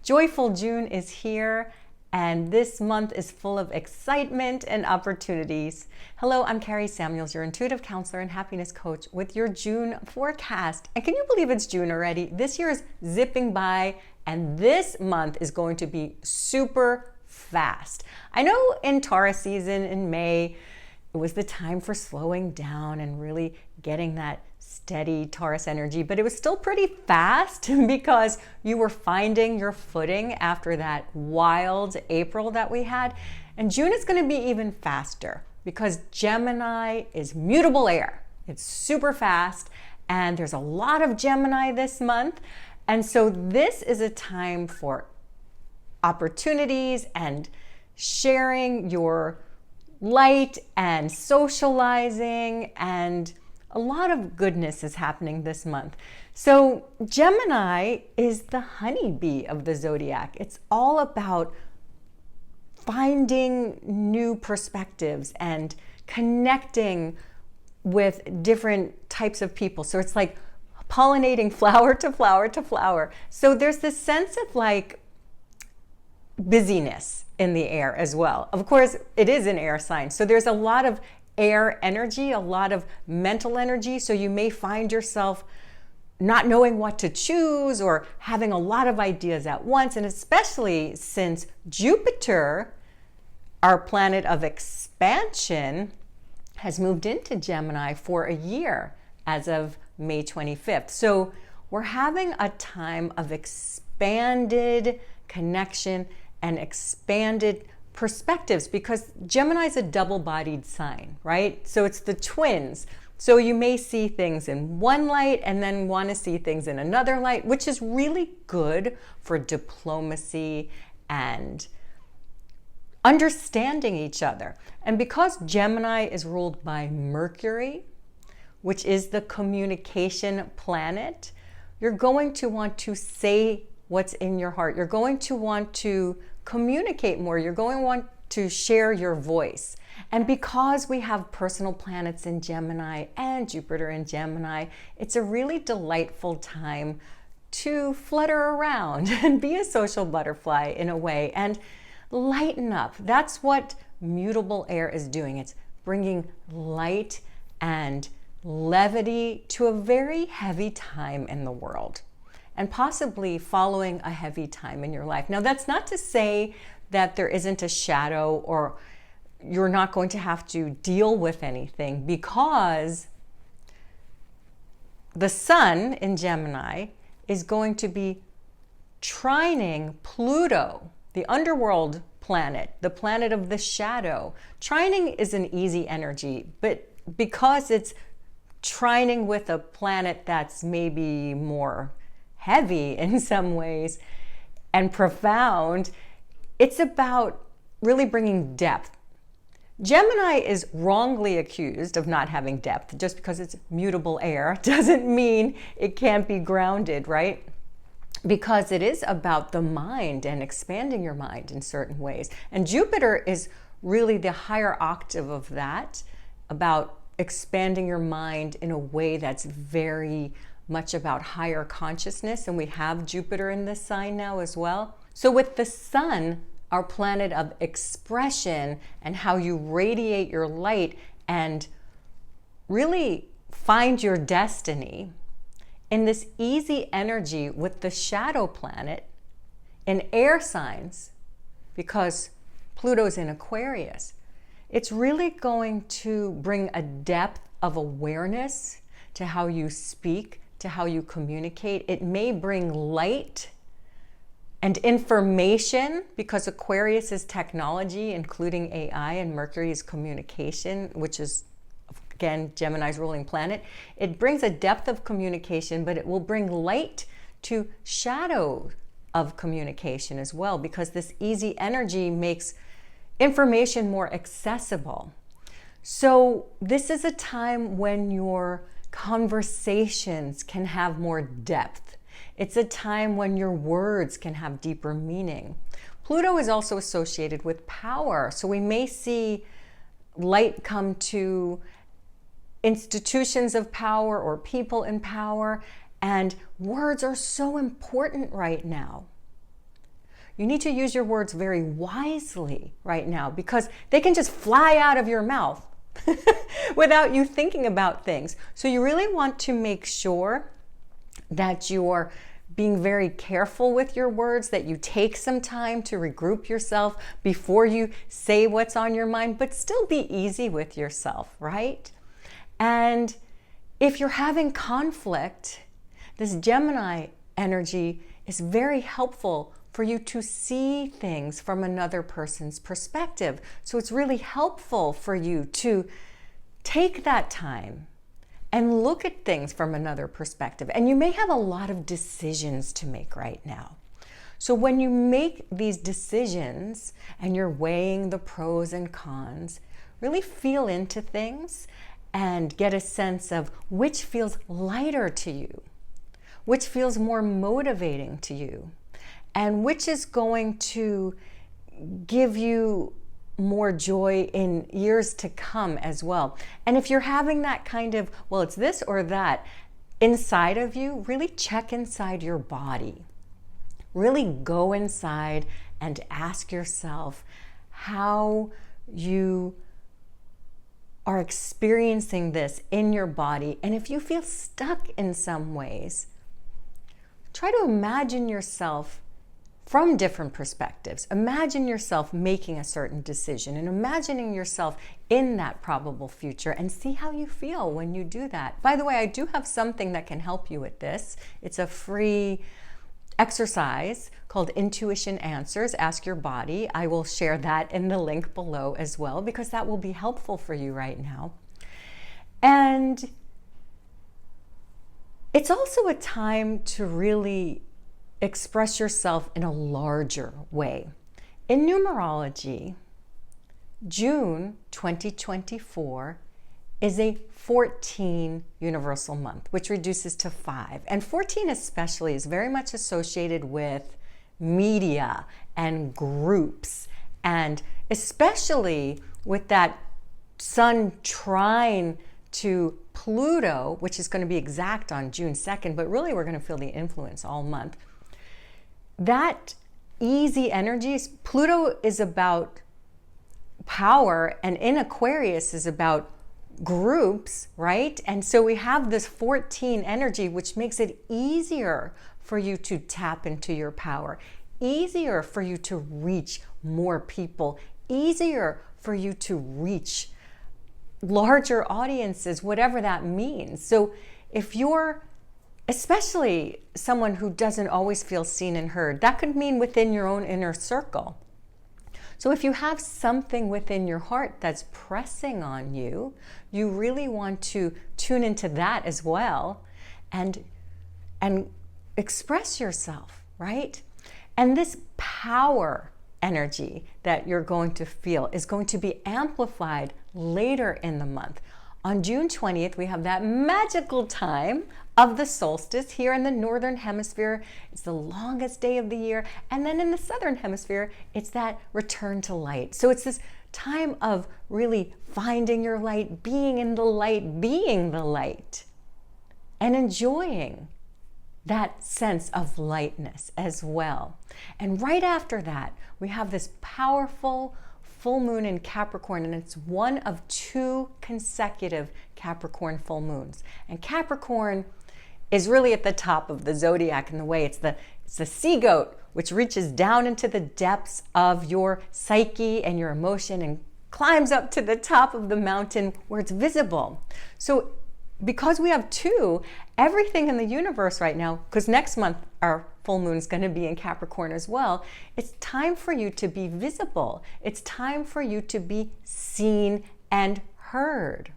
Joyful June is here, and this month is full of excitement and opportunities. Hello, I'm Carrie Samuels, your intuitive counselor and happiness coach with your June forecast. And can you believe it's June already? This year is zipping by, and this month is going to be super fast. I know in Taurus season in May, it was the time for slowing down and really getting that steady Taurus energy, but it was still pretty fast because you were finding your footing after that wild April that we had. And June is going to be even faster because Gemini is mutable air. It's super fast, and there's a lot of Gemini this month. And so this is a time for opportunities and sharing your light and socializing, and a lot of goodness is happening this month. So Gemini is the honeybee of the zodiac. It's all about finding new perspectives and connecting with different types of people. So it's like pollinating flower to flower to flower. So there's this sense of like busyness in the air as well. Of course, it is an air sign. So there's a lot of air energy, a lot of mental energy. So you may find yourself not knowing what to choose or having a lot of ideas at once. And especially since Jupiter, our planet of expansion, has moved into Gemini for a year as of May 25th. So we're having a time of expanded connection and expanded perspectives, because Gemini is a double-bodied sign, right? So it's the twins. So you may see things in one light and then want to see things in another light, which is really good for diplomacy and understanding each other. And because Gemini is ruled by Mercury, which is the communication planet, you're going to want to say what's in your heart. You're going to want to communicate more. You're going to want to share your voice. And because we have personal planets in Gemini and Jupiter in Gemini, it's a really delightful time to flutter around and be a social butterfly in a way and lighten up. That's what mutable air is doing. It's bringing light and levity to a very heavy time in the world, and possibly following a heavy time in your life. Now, that's not to say that there isn't a shadow or you're not going to have to deal with anything, because the sun in Gemini is going to be trining Pluto, the underworld planet, the planet of the shadow. Trining is an easy energy, but because it's trining with a planet that's maybe more heavy in some ways and profound, it's about really bringing depth. Gemini is wrongly accused of not having depth. Just because it's mutable air doesn't mean it can't be grounded, right? Because it is about the mind and expanding your mind in certain ways. And Jupiter is really the higher octave of that, about expanding your mind in a way that's very much about higher consciousness. And we have Jupiter in this sign now as well. So with the sun, our planet of expression and how you radiate your light and really find your destiny, in this easy energy with the shadow planet in air signs, because Pluto's in Aquarius, it's really going to bring a depth of awareness to how you speak, to how you communicate. It may bring light and information, because Aquarius is technology, including AI, and Mercury is communication, which is, again, Gemini's ruling planet. It brings a depth of communication, but it will bring light to shadow of communication as well, because this easy energy makes information more accessible. So this is a time when your conversations can have more depth. It's a time when your words can have deeper meaning. Pluto is also associated with power. So we may see light come to institutions of power or people in power. And words are so important right now. you need to use your words very wisely right now, because they can just fly out of your mouth without you thinking about things. So you really want to make sure that you're being very careful with your words, that you take some time to regroup yourself before you say what's on your mind, but still be easy with yourself, right? And if you're having conflict, this Gemini energy is very helpful for you to see things from another person's perspective. So it's really helpful for you to take that time and look at things from another perspective. And you may have a lot of decisions to make right now. So when you make these decisions and you're weighing the pros and cons, really feel into things and get a sense of which feels lighter to you, which feels more motivating to you, and which is going to give you more joy in years to come as well. And if you're having that kind of, well, it's this or that inside of you, really check inside your body. Really go inside and ask yourself how you are experiencing this in your body. And if you feel stuck in some ways, try to imagine yourself from different perspectives. Imagine yourself making a certain decision and imagining yourself in that probable future, and see how you feel when you do that. By the way, I do have something that can help you with this. It's a free exercise called Intuition Answers, Ask Your Body. I will share that in the link below as well, because that will be helpful for you right now. And it's also a time to really express yourself in a larger way. In numerology, June 2024 is a 14 universal month, which reduces to 5. And 14 especially is very much associated with media and groups, and especially with that Sun trine to Pluto, which is going to be exact on June 2nd, but really we're going to feel the influence all month. That easy energies, Pluto is about power, and in Aquarius is about groups, right? And so we have this 14 energy, which makes it easier for you to tap into your power, easier for you to reach more people, easier for you to reach larger audiences, whatever that means. So if you're especially someone who doesn't always feel seen and heard, that could mean within your own inner circle. So if you have something within your heart that's pressing on you, you really want to tune into that as well and express yourself, right? And this power energy that you're going to feel is going to be amplified later in the month. On June 20th, we have that magical time of the solstice here in the northern hemisphere. It's the longest day of the year. And then in the southern hemisphere, it's that return to light. So it's this time of really finding your light, being in the light, being the light, and enjoying that sense of lightness as well. And right after that, we have this powerful full moon in Capricorn, and it's one of 2 consecutive Capricorn full moons. And Capricorn is really at the top of the zodiac in the way it's the sea goat, which reaches down into the depths of your psyche and your emotion and climbs up to the top of the mountain where it's visible. So because we have 2, everything in the universe right now, because next month our full moon is going to be in Capricorn as well, it's time for you to be visible. It's time for you to be seen and heard.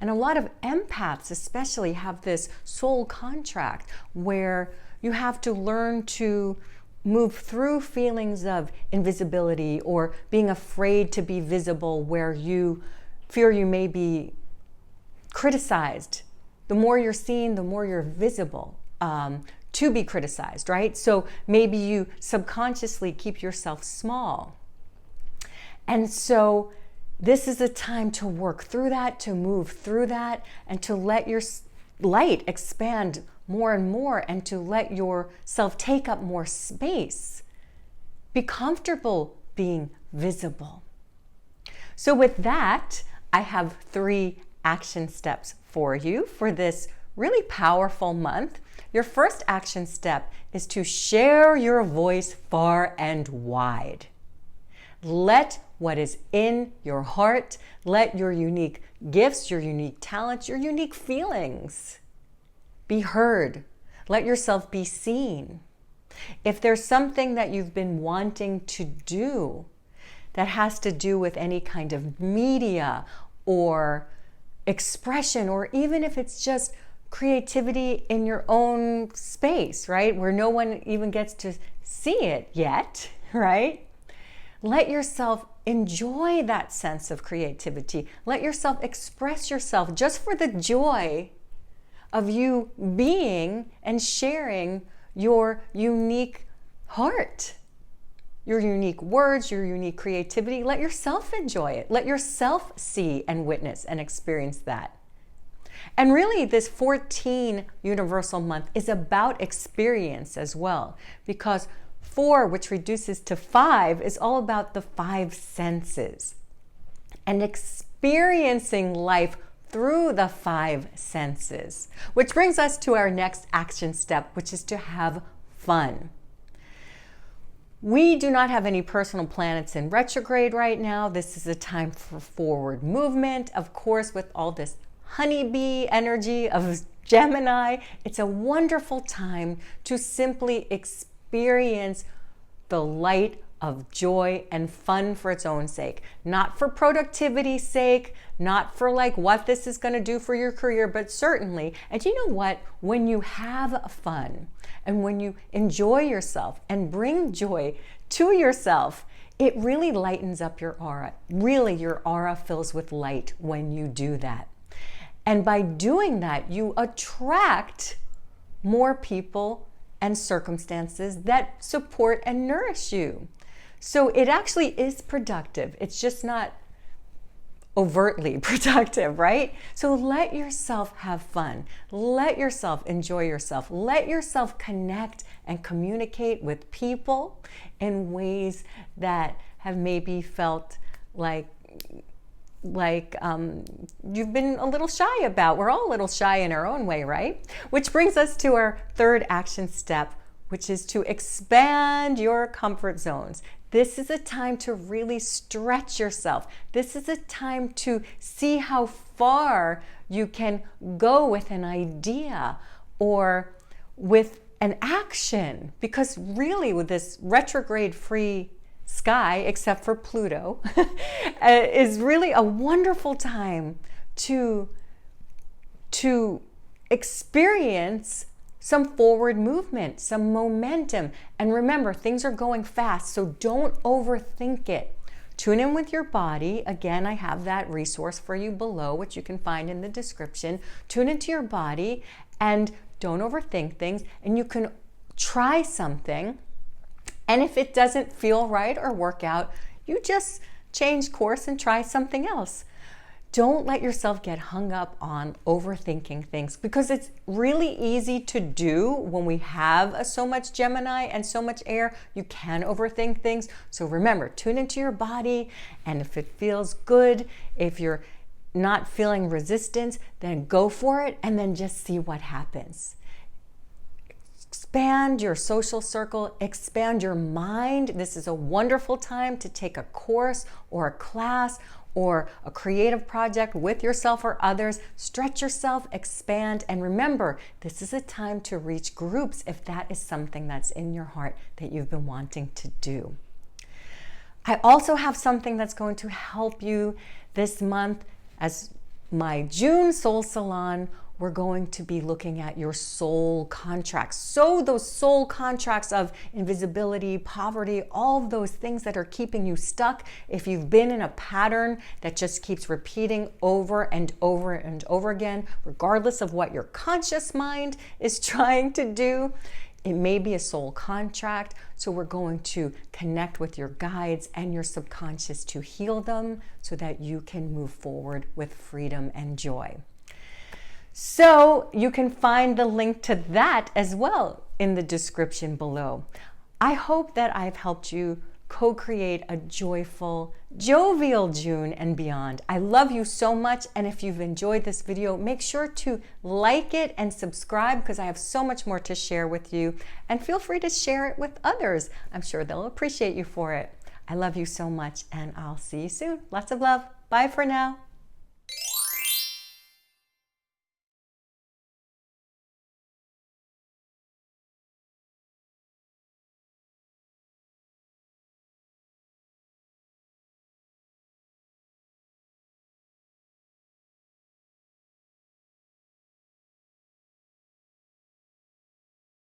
And a lot of empaths especially have this soul contract where you have to learn to move through feelings of invisibility or being afraid to be visible, where you fear you may be criticized. The more you're seen, the more you're visible to be criticized, right? So maybe you subconsciously keep yourself small. And so this is a time to work through that, to move through that, and to let your light expand more and more, and to let yourself take up more space Be comfortable being visible. So with that, I have 3 action steps for you for this really powerful month. Your first action step is to share your voice far and wide. Let what is in your heart, let your unique gifts, your unique talents, your unique feelings be heard. Let yourself be seen. If there's something that you've been wanting to do that has to do with any kind of media or expression, or even if it's just creativity in your own space, right? Where no one even gets to see it yet, right? Let yourself enjoy that sense of creativity. Let yourself express yourself just for the joy of you being and sharing your unique heart, your unique words, your unique creativity. Let yourself enjoy it. Let yourself see and witness and experience that. And really, this 14 universal month is about experience as well, because 4, which reduces to 5, is all about the 5 senses and experiencing life through the 5 senses, which brings us to our next action step, which is to have fun. We do not have any personal planets in retrograde right now. This is a time for forward movement. Of course, with all this honeybee energy of Gemini, it's a wonderful time to simply experience the light of joy and fun for its own sake, not for productivity's sake, not for like what this is going to do for your career, but certainly, and you know what, when you have fun and when you enjoy yourself and bring joy to yourself, it really lightens up your aura. Really, your aura fills with light when you do that. And by doing that, you attract more people and circumstances that support and nourish you. So it actually is productive. It's just not overtly productive, right? So let yourself have fun. Let yourself enjoy yourself. Let yourself connect and communicate with people in ways that have maybe felt like you've been a little shy about. We're all a little shy in our own way, right? Which brings us to our 3rd action step, which is to expand your comfort zones. This is a time to really stretch yourself. This is a time to see how far you can go with an idea or with an action. Because really, with this retrograde-free sky, except for Pluto, is really a wonderful time to experience some forward movement, some momentum. And remember, things are going fast, so don't overthink it. Tune in with your body. Again, I have that resource for you below, which you can find in the description. Tune into your body and don't overthink things. And you can try something. And if it doesn't feel right or work out, you just change course and try something else. Don't let yourself get hung up on overthinking things, because it's really easy to do when we have so much Gemini and so much air. You can overthink things. So remember, tune into your body, and if it feels good, if you're not feeling resistance, then go for it and then just see what happens. Expand your social circle, expand your mind. This is a wonderful time to take a course or a class or a creative project with yourself or others. Stretch yourself, expand, and remember, this is a time to reach groups if that is something that's in your heart that you've been wanting to do. I also have something that's going to help you this month. As my June Soul Salon, we're going to be looking at your soul contracts. So those soul contracts of invisibility, poverty, all of those things that are keeping you stuck. If you've been in a pattern that just keeps repeating over and over and over again, regardless of what your conscious mind is trying to do, it may be a soul contract. So we're going to connect with your guides and your subconscious to heal them so that you can move forward with freedom and joy. So you can find the link to that as well in the description below. I hope that I've helped you co-create a joyful, jovial June and beyond. I love you so much, and if you've enjoyed this video, make sure to like it and subscribe because I have so much more to share with you, and feel free to share it with others. I'm sure they'll appreciate you for it. I love you so much, and I'll see you soon. Lots of love. Bye for now.